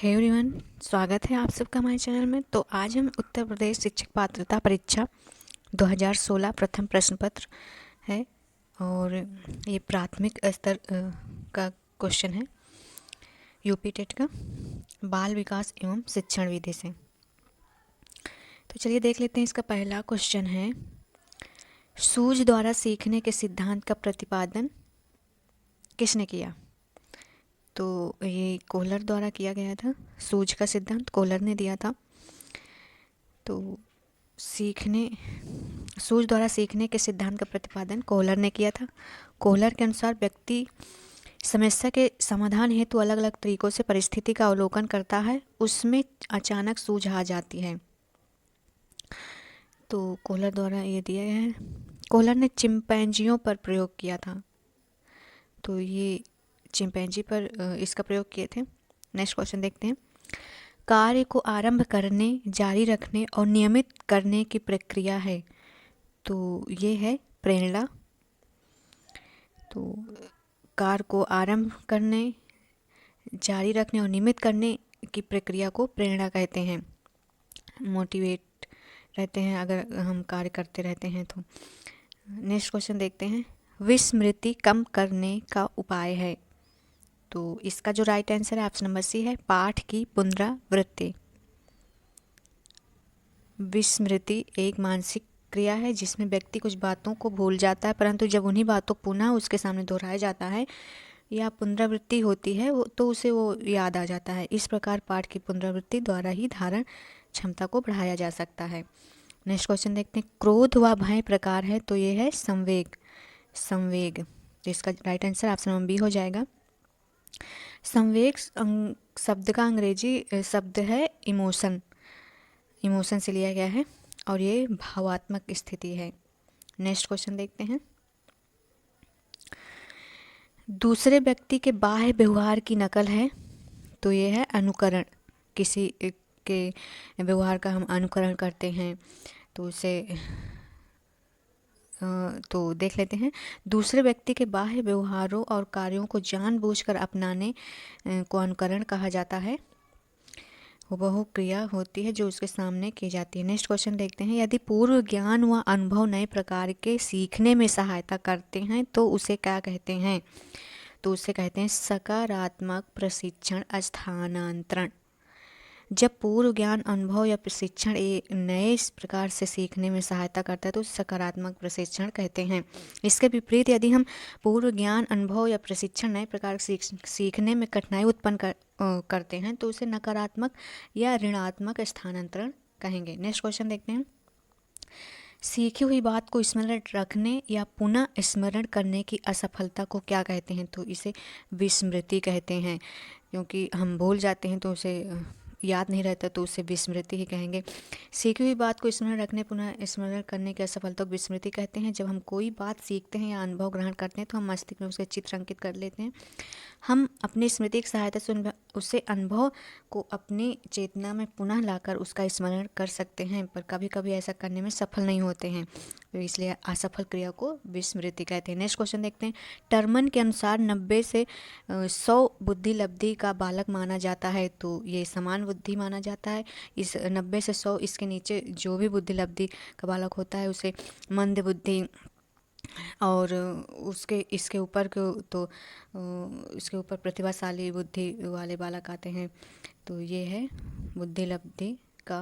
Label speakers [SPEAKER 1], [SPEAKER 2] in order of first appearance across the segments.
[SPEAKER 1] Hey everyone, स्वागत है आप सबका हमारे चैनल में। तो आज हम उत्तर प्रदेश शिक्षक पात्रता परीक्षा 2016 प्रथम प्रश्न पत्र है और ये प्राथमिक स्तर का क्वेश्चन है यूपी टेट का, बाल विकास एवं शिक्षण विधि से। तो चलिए देख लेते हैं। इसका पहला क्वेश्चन है, सूझ द्वारा सीखने के सिद्धांत का प्रतिपादन किसने किया? तो ये कोहलर द्वारा किया गया था। सूझ का सिद्धांत कोहलर ने दिया था। तो सूझ द्वारा सीखने के सिद्धांत का प्रतिपादन कोहलर ने किया था। कोहलर के अनुसार व्यक्ति समस्या के समाधान हेतु अलग अलग तरीकों से परिस्थिति का अवलोकन करता है, उसमें अचानक सूझ आ जाती है। तो कोहलर द्वारा ये दिया गया है। कोहलर ने चिंपैंजियों पर प्रयोग किया था। तो ये चिंपैंजी पर इसका प्रयोग किए थे। नेक्स्ट क्वेश्चन देखते हैं। कार्य को आरंभ करने, जारी रखने और नियमित करने की प्रक्रिया है। तो ये है प्रेरणा। तो कार्य को आरंभ करने, जारी रखने और नियमित करने की प्रक्रिया को प्रेरणा कहते हैं। मोटिवेट रहते हैं अगर हम कार्य करते रहते हैं तो। नेक्स्ट क्वेश्चन देखते हैं। विस्मृति कम करने का उपाय है। तो इसका जो राइट आंसर है ऑप्शन नंबर सी है, पाठ की पुनरावृत्ति। विस्मृति एक मानसिक क्रिया है जिसमें व्यक्ति कुछ बातों को भूल जाता है, परंतु जब उन्हीं बातों पुनः उसके सामने दोहराया जाता है या पुनरावृत्ति होती है तो उसे वो याद आ जाता है। इस प्रकार पाठ की पुनरावृत्ति द्वारा ही धारण क्षमता को बढ़ाया जा सकता है। नेक्स्ट क्वेश्चन देखते हैं। क्रोध व भय प्रकार है। तो ये है संवेग। तो इसका right answer option number B हो जाएगा। संवेग शब्द का अंग्रेजी शब्द है इमोशन से लिया गया है और ये भावात्मक स्थिति है। नेक्स्ट क्वेश्चन देखते हैं। दूसरे व्यक्ति के बाह्य व्यवहार की नकल है। तो ये है अनुकरण। किसी के व्यवहार का हम अनुकरण करते हैं तो उसे तो देख लेते हैं। दूसरे व्यक्ति के बाह्य व्यवहारों और कार्यों को जानबूझकर अपनाने को अनुकरण कहा जाता है। वह क्रिया होती है जो उसके सामने की जाती है। नेक्स्ट क्वेश्चन देखते हैं। यदि पूर्व ज्ञान व अनुभव नए प्रकार के सीखने में सहायता करते हैं तो उसे क्या कहते हैं? तो उसे कहते हैं सकारात्मक प्रशिक्षण स्थानांतरण। जब पूर्व ज्ञान, अनुभव या प्रशिक्षण नए प्रकार से सीखने में सहायता करता है तो सकारात्मक प्रशिक्षण कहते हैं। इसके विपरीत यदि हम पूर्व ज्ञान, अनुभव या प्रशिक्षण नए प्रकार सीखने में कठिनाई उत्पन्न करते हैं तो उसे नकारात्मक या ऋणात्मक स्थानांतरण कहेंगे। नेक्स्ट क्वेश्चन देखते हैं। सीखी हुई बात को स्मरण रखने या पुनः स्मरण करने की असफलता को क्या कहते हैं? तो इसे विस्मृति कहते हैं, क्योंकि हम भूल जाते हैं तो उसे याद नहीं रहता तो उसे विस्मृति ही कहेंगे। सीखी हुई बात को स्मरण रखने, पुनः स्मरण करने की असफलता को विस्मृति कहते हैं। जब हम कोई बात सीखते हैं या अनुभव ग्रहण करते हैं तो हम मस्तिष्क में उसके चित्र अंकित कर लेते हैं। हम अपनी स्मृति की सहायता से उसे अनुभव को अपनी चेतना में पुनः लाकर उसका स्मरण कर सकते हैं, पर कभी कभी ऐसा करने में सफल नहीं होते हैं, तो इसलिए असफल क्रिया को विस्मृति कहते हैं। नेक्स्ट क्वेश्चन देखते हैं। टर्मन के अनुसार 90 से 100 बुद्धि लब्धि का बालक माना जाता है। तो ये समान बुद्धि माना जाता है। इस 90 से 100 इसके नीचे जो भी बुद्धि लब्धि का बालक होता है उसे मंद बुद्धि, और इसके ऊपर इसके ऊपर प्रतिभाशाली बुद्धि वाले बालक आते हैं। तो ये है बुद्धि लब्धि का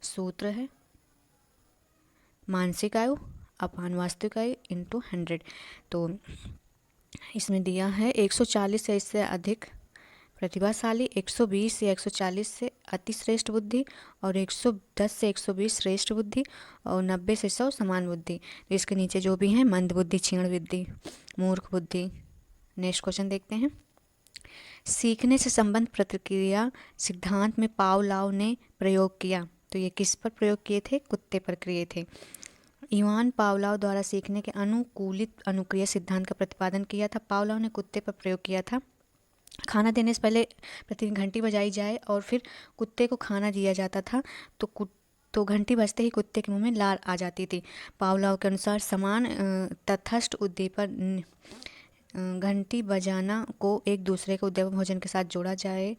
[SPEAKER 1] सूत्र है, मानसिक आयु अपान वास्तविक आयु इंटू 100। तो इसमें दिया है 140 से इससे अधिक प्रतिभाशाली, 120 से 140 से अति श्रेष्ठ बुद्धि और 110 से 120 श्रेष्ठ बुद्धि और 90 से 100 समान बुद्धि। तो इसके नीचे जो भी हैं मंद बुद्धि, क्षीण बुद्धि, मूर्ख बुद्धि। नेक्स्ट क्वेश्चन देखते हैं। सीखने से संबंध प्रतिक्रिया सिद्धांत में पावलोव ने प्रयोग किया। तो ये किस पर प्रयोग किए थे? कुत्ते पर किए थे। इवान पावलोव द्वारा सीखने के अनुकूलित अनुक्रिया सिद्धांत का प्रतिपादन किया था। पावलोव ने कुत्ते पर प्रयोग किया था। खाना देने से पहले प्रतिदिन घंटी बजाई जाए और फिर कुत्ते को खाना दिया जाता था तो घंटी बजते ही कुत्ते के मुंह में लार आ जाती थी। पावलोव के अनुसार समान तटस्थ उद्दीपक घंटी बजाना को एक दूसरे के उद्दीपक भोजन के साथ जोड़ा जाए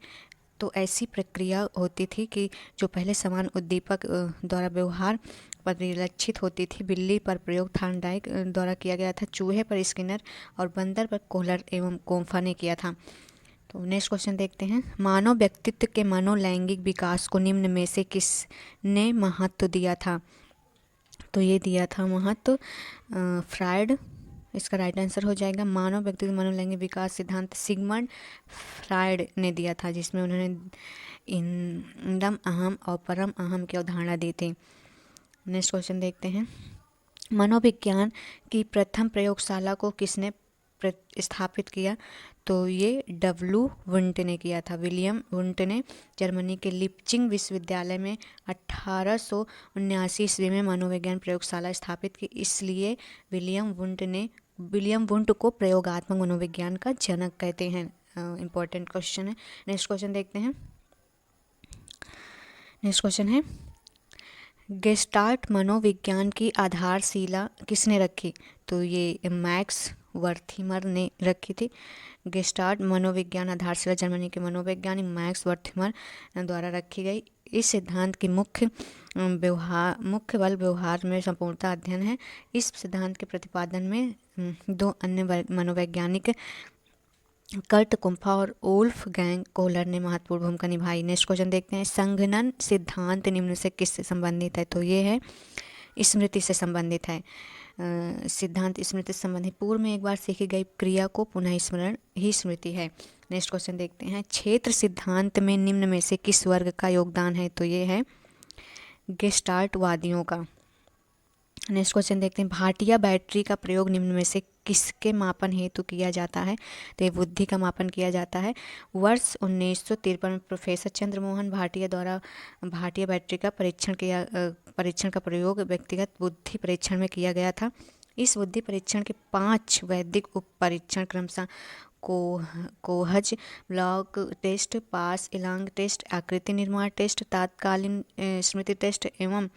[SPEAKER 1] तो ऐसी प्रक्रिया होती थी कि जो पहले समान उद्दीपक द्वारा व्यवहार परिलक्षित होती थी। बिल्ली पर प्रयोग थॉर्नडाइक द्वारा किया गया था, चूहे पर स्किनर और बंदर पर कोहलर एवं कोम्फा ने किया था। तो नेक्स्ट क्वेश्चन देखते हैं, मानव व्यक्तित्व के मनोलैंगिक विकास को निम्न में से किसने महत्व दिया था? तो ये दिया था महत्व फ्रायड। इसका राइट आंसर हो जाएगा मानव व्यक्तित्व मनोलैंगिक विकास सिद्धांत सिगमंड फ्रायड ने दिया था, जिसमें उन्होंने इंदम अहम और परम अहम की अवधारणा दी थी। नेक्स्ट क्वेश्चन देखते हैं, मनोविज्ञान की प्रथम प्रयोगशाला को किसने स्थापित किया? तो ये डब्ल्यू वुंट ने किया था। विलियम वुंट ने जर्मनी के लिप्जिंग विश्वविद्यालय में 1879 ईस्वी में मनोविज्ञान प्रयोगशाला स्थापित की। इसलिए विलियम वुंट को प्रयोगात्मक मनोविज्ञान का जनक कहते हैं। इंपॉर्टेंट क्वेश्चन है। नेक्स्ट क्वेश्चन देखते हैं। नेक्स्ट क्वेश्चन है, गेस्टाल्ट मनोविज्ञान की आधारशिला किसने रखी? तो ये मैक्स वर्थीमर ने रखी थी। गेस्टाल्ट मनोविज्ञान आधारशिला जर्मनी के मनोवैज्ञानिक मैक्स वर्थीमर द्वारा रखी गई। इस सिद्धांत की मुख्य बल व्यवहार में संपूर्णता अध्ययन है। इस सिद्धांत के प्रतिपादन में दो अन्य मनोवैज्ञानिक कर्ट कुम्फा और उल्फ गैंग कोहलर ने महत्वपूर्ण भूमिका निभाई। नेक्स्ट क्वेश्चन देखते हैं, संघनन सिद्धांत निम्न से किससे संबंधित है? तो ये है स्मृति से संबंधित है। सिद्धांत स्मृति से संबंधित, पूर्व में एक बार सीखी गई क्रिया को पुनः स्मरण ही स्मृति है। नेक्स्ट क्वेश्चन देखते हैं, क्षेत्र सिद्धांत में निम्न में से किस वर्ग का योगदान है? तो ये है गेस्टाल्टवादियों का। नेक्स्ट क्वेश्चन देखते हैं, भाटिया बैटरी का प्रयोग निम्न में से किसके मापन हेतु किया जाता है? तो ये बुद्धि का मापन किया जाता है। वर्ष 1953 में प्रोफेसर चंद्रमोहन भाटिया द्वारा भाटिया बैटरी का परीक्षण का प्रयोग व्यक्तिगत बुद्धि परीक्षण में किया गया था। इस बुद्धि परीक्षण के 5 वैदिक उप परीक्षण क्रमशः कोहज, ब्लॉक टेस्ट, पास इलांग टेस्ट, आकृति निर्माण टेस्ट, तात्कालीन स्मृति टेस्ट एवं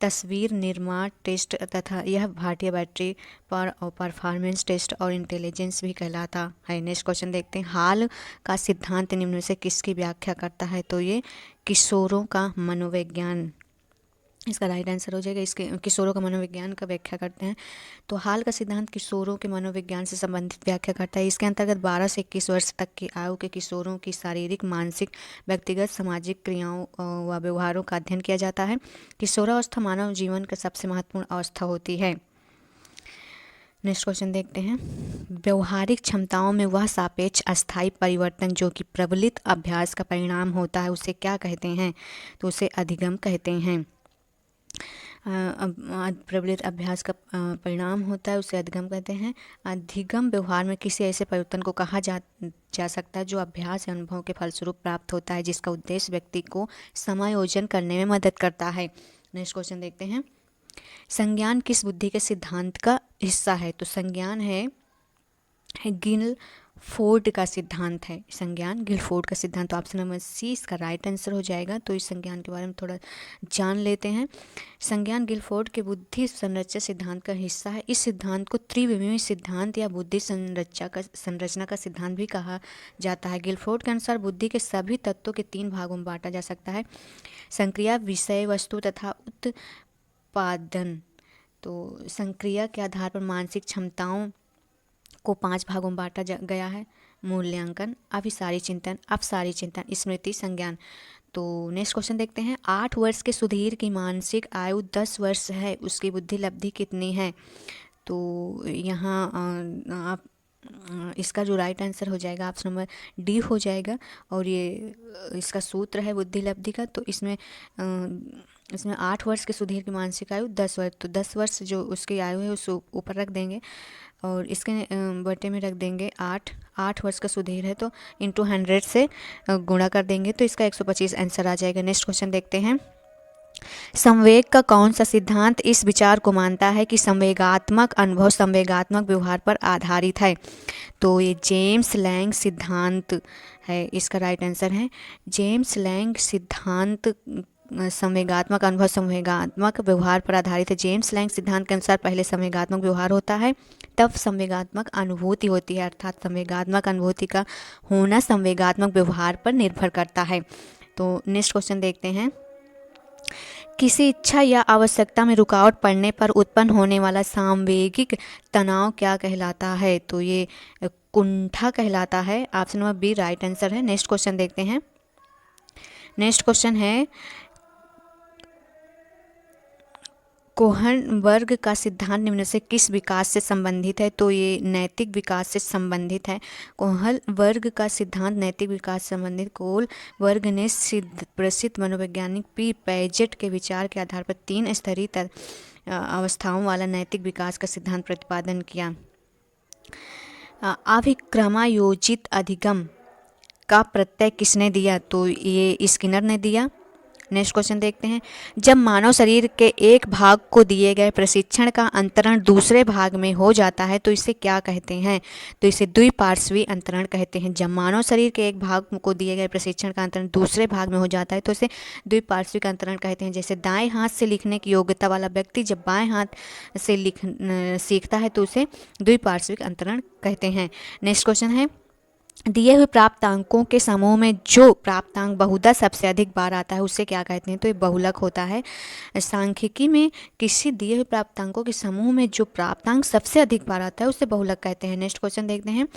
[SPEAKER 1] तस्वीर निर्माण टेस्ट तथा यह भाटिया बैटरी पर और परफॉर्मेंस टेस्ट और इंटेलिजेंस भी कहलाता है। नेक्स्ट क्वेश्चन देखते हैं, हाल का सिद्धांत निम्न में से किसकी व्याख्या करता है? तो ये किशोरों का मनोविज्ञान, इसका राइट आंसर हो जाएगा। इसके किशोरों का मनोविज्ञान का व्याख्या करते हैं। तो हाल का सिद्धांत किशोरों के मनोविज्ञान से संबंधित व्याख्या करता है। इसके अंतर्गत 12 से 21 वर्ष तक की आयु के किशोरों की शारीरिक, मानसिक, व्यक्तिगत, सामाजिक क्रियाओं व व्यवहारों का अध्ययन किया जाता है। किशोरावस्था मानव जीवन का सबसे महत्वपूर्ण अवस्था होती है। नेक्स्ट क्वेश्चन देखते हैं, व्यवहारिक क्षमताओं में वह सापेक्ष अस्थायी परिवर्तन जो कि प्रबलित अभ्यास का परिणाम होता है उसे क्या कहते हैं? तो उसे अधिगम कहते हैं। प्रबलित अभ्यास का परिणाम होता है उसे अधिगम कहते हैं। अधिगम व्यवहार में किसी ऐसे परिवर्तन को कहा जा सकता है जो अभ्यास या अनुभव के फलस्वरूप प्राप्त होता है, जिसका उद्देश्य व्यक्ति को समायोजन करने में मदद करता है। नेक्स्ट क्वेश्चन देखते हैं, संज्ञान किस बुद्धि के सिद्धांत का हिस्सा है? तो संज्ञान है गिलफोर्ड का सिद्धांत है। संज्ञान गिलफोर्ड का सिद्धांत। तो ऑप्शन नंबर सी इसका राइट आंसर हो जाएगा। तो इस संज्ञान के बारे में थोड़ा जान लेते हैं। संज्ञान गिलफोर्ड के बुद्धि संरचना सिद्धांत का हिस्सा है। इस सिद्धांत को त्रिविमीय सिद्धांत या बुद्धि संरचना का सिद्धांत भी कहा जाता है। गिलफोर्ड के अनुसार बुद्धि के सभी तत्वों के 3 भागों में बांटा जा सकता है, संक्रिया, विषय वस्तु तथा उत्पादन। तो संक्रिया के आधार पर मानसिक क्षमताओं को 5 भागों में बांटा गया है, मूल्यांकन, अभिसारी चिंतन, अपसारी चिंतन, स्मृति, संज्ञान। तो नेक्स्ट क्वेश्चन देखते हैं, 8 वर्ष के सुधीर की मानसिक आयु 10 वर्ष है, उसकी बुद्धि लब्धि कितनी है? तो यहाँ आप इसका जो राइट आंसर हो जाएगा ऑप्शन नंबर डी हो जाएगा। और ये इसका सूत्र है बुद्धि लब्धि का। तो इसमें 8 वर्ष के सुधीर की मानसिक आयु 10 वर्ष, तो 10 वर्ष जो उसकी आयु है उसको ऊपर रख देंगे और इसके बटे में रख देंगे 8 वर्ष का सुधीर है तो इंटू 100 से गुणा कर देंगे तो इसका 125 आंसर आ जाएगा। नेक्स्ट क्वेश्चन देखते हैं, संवेग का कौन सा सिद्धांत इस विचार को मानता है कि संवेगात्मक अनुभव संवेगात्मक व्यवहार पर आधारित है? तो ये जेम्स लैंग सिद्धांत है, इसका राइट आंसर है। जेम्स लैंग सिद्धांत संवेगात्मक अनुभव संवेगात्मक व्यवहार पर आधारित है। जेम्स लैंग सिद्धांत के अनुसार पहले संवेगात्मक व्यवहार होता है, तब संवेगात्मक अनुभूति होती है, अर्थात संवेगात्मक अनुभूति का होना संवेगात्मक व्यवहार पर निर्भर करता है। तो नेक्स्ट क्वेश्चन देखते हैं। किसी इच्छा या आवश्यकता में रुकावट पड़ने पर उत्पन्न होने वाला सामवेगिक तनाव क्या कहलाता है? तो ये कुंठा कहलाता है। Option number B right answer है। नेक्स्ट क्वेश्चन देखते हैं। नेक्स्ट क्वेश्चन है, कोहन वर्ग का सिद्धांत निम्न से किस विकास से संबंधित है? तो ये नैतिक विकास से संबंधित है। कोहन वर्ग का सिद्धांत नैतिक विकास से संबंधित। कोहन वर्ग ने प्रसिद्ध मनोवैज्ञानिक पी पैजेट के विचार के आधार पर 3 स्तरीय अवस्थाओं वाला नैतिक विकास का सिद्धांत प्रतिपादन किया। अभिक्रमायोजित अधिगम का प्रत्यय किसने दिया? तो ये स्किनर ने दिया। नेक्स्ट क्वेश्चन देखते हैं। जब मानव शरीर के एक भाग को दिए गए प्रशिक्षण का अंतरण दूसरे भाग में हो जाता है तो इसे क्या कहते हैं? तो इसे द्विपार्श्वी अंतरण कहते हैं। जब मानव शरीर के एक भाग को दिए गए प्रशिक्षण का अंतरण दूसरे भाग में हो जाता है तो इसे द्विपार्श्विक अंतरण कहते हैं। जैसे दाएं हाथ से लिखने की योग्यता वाला व्यक्ति जब बाएं हाथ से सीखता है तो उसे द्विपार्श्विक अंतरण कहते हैं। नेक्स्ट क्वेश्चन है, दिए हुए प्राप्तांकों के समूह में जो प्राप्तांक बहुधा सबसे अधिक बार आता है उसे क्या कहते हैं? तो ये बहुलक होता है। सांख्यिकी में किसी दिए हुए प्राप्तांकों के समूह में जो प्राप्तांक सबसे अधिक बार आता है उसे बहुलक कहते हैं। नेक्स्ट क्वेश्चन देखते हैं।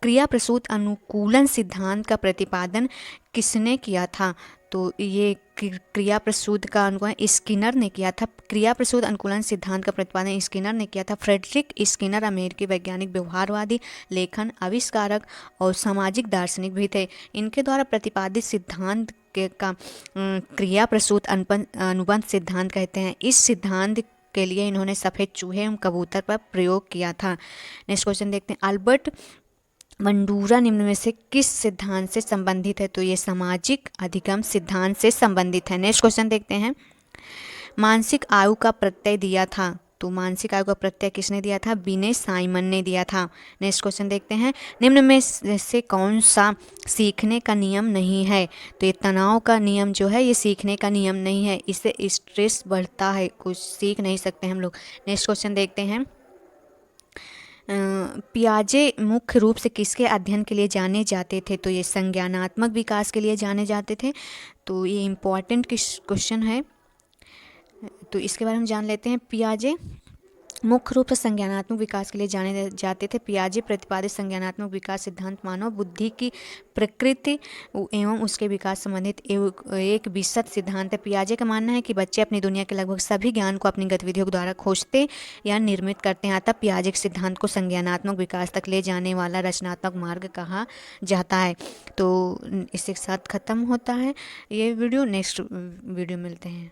[SPEAKER 1] क्रिया प्रसूत अनुकूलन सिद्धांत का प्रतिपादन किसने किया था? तो ये क्रिया प्रसूत का अनुकूलन स्किनर ने किया था। क्रिया प्रसूत अनुकूलन सिद्धांत का प्रतिपादन स्किनर ने किया था। फ्रेडरिक स्किनर अमेरिकी वैज्ञानिक, व्यवहारवादी, लेखन, आविष्कारक और सामाजिक दार्शनिक भी थे। इनके द्वारा प्रतिपादित सिद्धांत का क्रिया प्रसूत अनुबंध सिद्धांत कहते हैं। इस सिद्धांत के लिए इन्होंने सफ़ेद चूहे एवं कबूतर पर प्रयोग किया था। नेक्स्ट क्वेश्चन देखते हैं। अल्बर्ट बंडूरा निम्न में से किस सिद्धांत से संबंधित है? तो ये सामाजिक अधिगम सिद्धांत से संबंधित है। नेक्स्ट क्वेश्चन देखते हैं। मानसिक आयु का प्रत्यय दिया था, तो मानसिक आयु का प्रत्यय किसने दिया था? विनय साइमन ने दिया था। नेक्स्ट क्वेश्चन देखते हैं। निम्न में से कौन सा सीखने का नियम नहीं है? तो ये तनाव का नियम जो है ये सीखने का नियम नहीं है, इससे स्ट्रेस बढ़ता है, कुछ सीख नहीं सकते हम लोग। नेक्स्ट क्वेश्चन देखते हैं। पियाजे मुख्य रूप से किसके अध्ययन के लिए जाने जाते थे? तो ये संज्ञानात्मक विकास के लिए जाने जाते थे। तो ये इम्पॉर्टेंट क्वेश्चन है, तो इसके बारे में जान लेते हैं। पियाजे मुख्य रूप से संज्ञानात्मक विकास के लिए जाने जाते थे। पियाजे प्रतिपादित संज्ञानात्मक विकास सिद्धांत मानव बुद्धि की प्रकृति एवं उसके विकास संबंधित एक विशद सिद्धांत है। पियाजे का मानना है कि बच्चे अपनी दुनिया के लगभग सभी ज्ञान को अपनी गतिविधियों के द्वारा खोजते या निर्मित करते हैं। अतः पियाजे के सिद्धांत को संज्ञानात्मक विकास तक ले जाने वाला रचनात्मक मार्ग कहा जाता है। तो इसके साथ ख़त्म होता है ये वीडियो। नेक्स्ट वीडियो मिलते हैं।